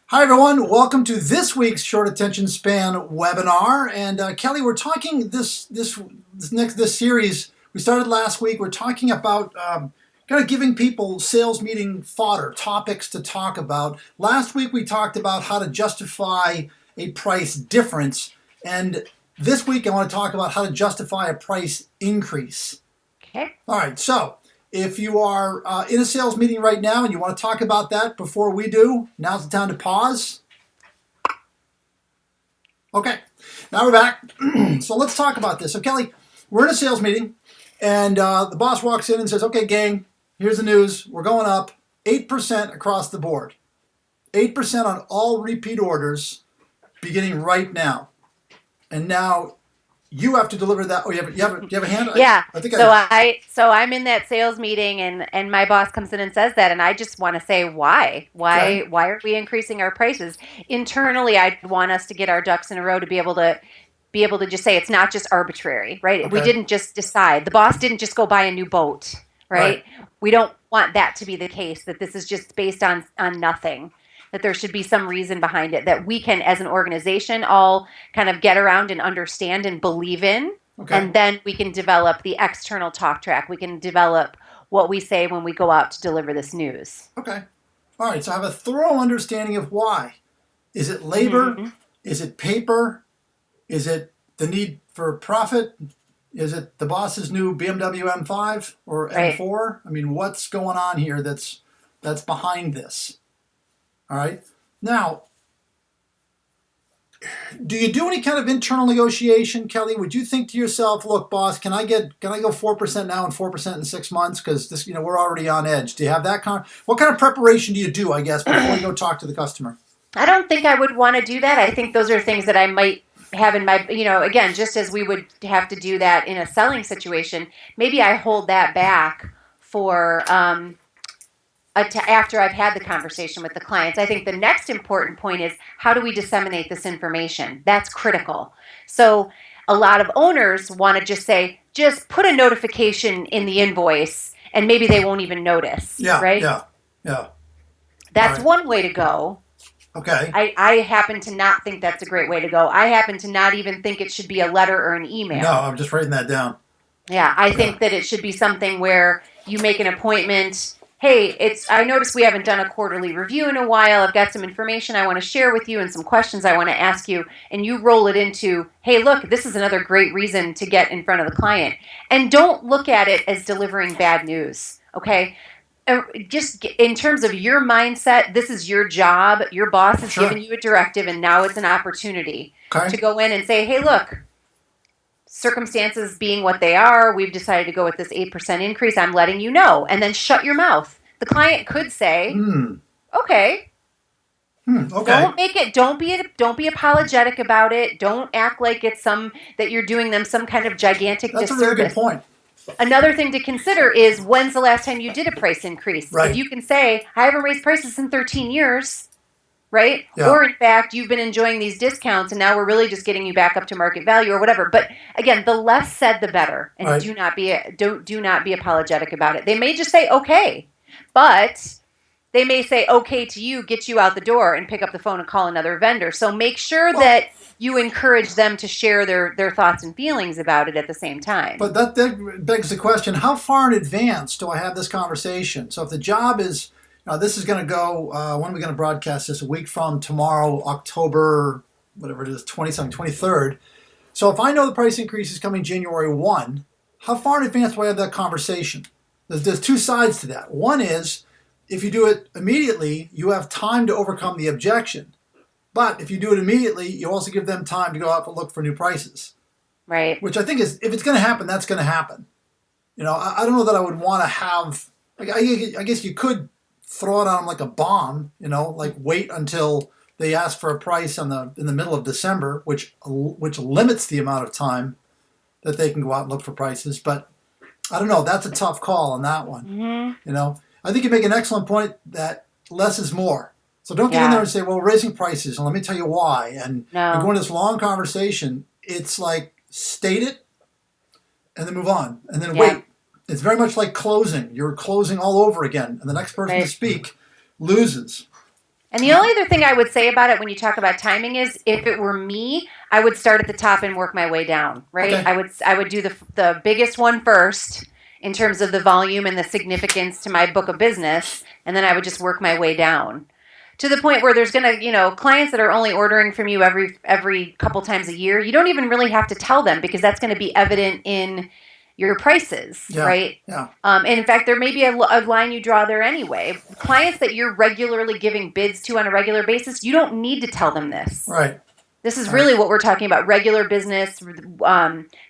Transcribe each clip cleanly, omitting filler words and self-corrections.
Hi everyone, welcome to this week's Short Attention Span webinar. And Kelly, we're talking this series. We started last week. We're talking about kind of giving people sales meeting fodder, topics to talk about. Last week we talked about how to justify a price difference, and this week I want to talk about how to justify a price increase. Okay. All right, so if you are in a sales meeting right now and you want to talk about that before we do, now's the time to pause. Okay, now we're back. So let's talk about this. So Kelly, we're in a sales meeting and the boss walks in and says, okay, gang, here's the news. We're going up 8% across the board. 8% on all repeat orders beginning right now. And now you have to deliver that. Oh, you have a hand? Yeah. I think So I'm in that sales meeting and my boss comes in and says that, and I just want to say why? Okay. Why are we increasing our prices? Internally, I'd want us to get our ducks in a row to be able to just say it's not just arbitrary, right? We Okay. didn't just decide. The boss didn't just go buy a new boat, right? We don't want that to be the case, that this is just based on nothing. That there should be some reason behind it that we can, as an organization, all kind of get around and understand and believe in. Okay. And then we can develop the external talk track. We can develop what we say when we go out to deliver this news. Okay. All right. So I have a thorough understanding of why. Is it labor? Mm-hmm. Is it paper? Is it the need for profit? Is it the boss's new BMW M5 or M4? I mean, what's going on here that's behind this? All right. Now, do you do any kind of internal negotiation, Kelly? Would you think to yourself, look, boss, can I go 4% now and 4% in 6 months? Because this, we're already on edge. Do you have that what kind of preparation do you do, I guess, before you go talk to the customer? I don't think I would want to do that. I think those are things that I might have in my, again, just as we would have to do that in a selling situation, maybe I hold that back for after I've had the conversation with the clients. I think the next important point is, how do we disseminate this information? That's critical. So a lot of owners want to just say, just put a notification in the invoice and maybe they won't even notice. Yeah, right? Yeah. That's right. One way to go. Okay. I happen to not think that's a great way to go. I happen to not even think it should be a letter or an email. No, I'm just writing that down. Yeah, I think that it should be something where you make an appointment. Hey, I noticed we haven't done a quarterly review in a while. I've got some information I want to share with you and some questions I want to ask you. And you roll it into, hey, look, this is another great reason to get in front of the client. And don't look at it as delivering bad news, okay? Just in terms of your mindset, this is your job. Your boss has given you a directive, and now it's an opportunity to go in and say, hey, look, circumstances being what they are, we've decided to go with this 8% increase. I'm letting you know. And then shut your mouth. The client could say, okay. Okay. Don't be apologetic about it. Don't act like it's that you're doing them some kind of gigantic disservice. That's a really good point. Another thing to consider is, when's the last time you did a price increase? Right. If you can say, I haven't raised prices in 13 years, right? Yeah. Or in fact, you've been enjoying these discounts and now we're really just getting you back up to market value or whatever. But again, the less said, the better. And right. do not be apologetic about it. They may just say, okay, but they may say okay to you, get you out the door and pick up the phone and call another vendor. So make sure that you encourage them to share their thoughts and feelings about it at the same time. But that begs the question, how far in advance do I have this conversation? So if the job is, this is going to go, when are we going to broadcast this? A week from tomorrow, October, whatever it is, 23rd. So if I know the price increase is coming January 1, how far in advance do I have that conversation? There's two sides to that. One is, if you do it immediately, you have time to overcome the objection. But if you do it immediately, you also give them time to go out and look for new prices. Right. Which I think is, if it's going to happen, that's going to happen. I don't know that I would want to have, I guess you could throw it on them like a bomb, like wait until they ask for a price in the middle of December, which limits the amount of time that they can go out and look for prices. But I don't know. That's a tough call on that one. Mm-hmm. I think you make an excellent point that less is more. So don't get in there and say, well, we're raising prices, and let me tell you why. And you go into this long conversation. It's like, state it, and then move on. And then wait. It's very much like closing. You're closing all over again. And the next person to speak loses. And the only other thing I would say about it when you talk about timing is, if it were me, I would start at the top and work my way down, right? Okay. I would do the biggest one first in terms of the volume and the significance to my book of business, and then I would just work my way down to the point where there's gonna, clients that are only ordering from you every couple times a year. You don't even really have to tell them, because that's going to be evident in your prices, Yeah. right? Yeah. And in fact, there may be a line you draw there anyway. Clients that you're regularly giving bids to on a regular basis, you don't need to tell them this. Right. This is really what we're talking about: regular business,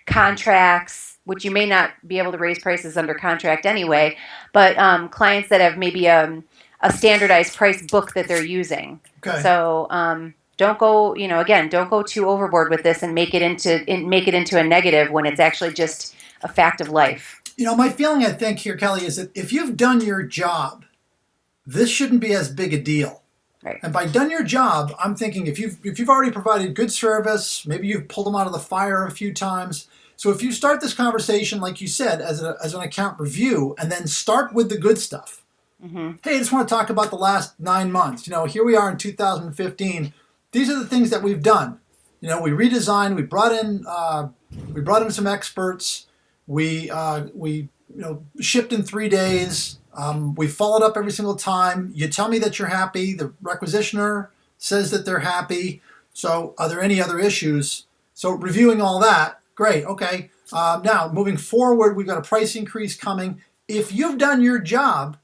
contracts, which you may not be able to raise prices under contract anyway, but clients that have maybe a standardized price book that they're using. Okay. So don't go, don't go too overboard with this and make it into a negative when it's actually just a fact of life. My feeling, I think, here, Kelly, is that if you've done your job, this shouldn't be as big a deal. Right. And by done your job, I'm thinking if you've already provided good service, maybe you've pulled them out of the fire a few times. So if you start this conversation, like you said, as an account review, and then start with the good stuff. Mm-hmm. Hey, I just want to talk about the last 9 months. Here we are in 2015. These are the things that we've done. We redesigned. We brought in some experts. We shipped in 3 days. We followed up every single time. You tell me that you're happy. The requisitioner says that they're happy. So are there any other issues? So reviewing all that, great. Okay. Now, moving forward, we've got a price increase coming. If you've done your job,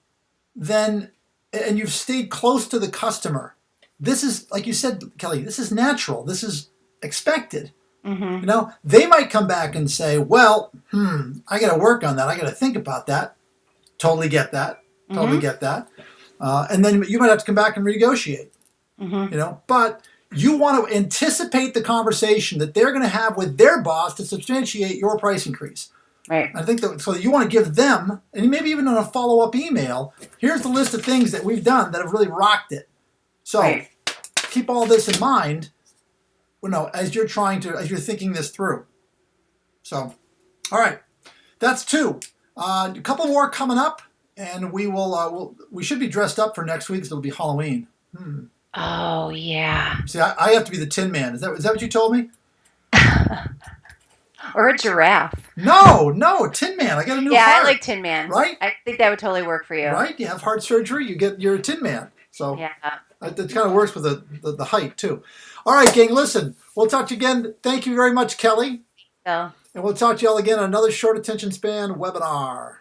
then, and you've stayed close to the customer, this is, like you said, Kelly, this is natural. This is expected. Mm-hmm. They might come back and say, well, I got to work on that. I got to think about that. Totally get that. Totally get that. And then you might have to come back and renegotiate. Mm-hmm. But you want to anticipate the conversation that they're going to have with their boss to substantiate your price increase. Right. I think so you want to give them, and maybe even on a follow-up email, here's the list of things that we've done that have really rocked it. So keep all this in mind, as you're thinking this through. So, all right, that's 2. A couple more coming up, and we should be dressed up for next week, because it'll be Halloween. Oh yeah. See, I have to be the Tin Man. Is that what you told me? Or a giraffe. No, Tin Man. I got a new heart. I like Tin Man. Right? I think that would totally work for you. Right? You have heart surgery, you're a Tin Man. So yeah. That kind of works with the height, too. All right, gang, listen. We'll talk to you again. Thank you very much, Kelly. So. And we'll talk to you all again on another short attention span webinar.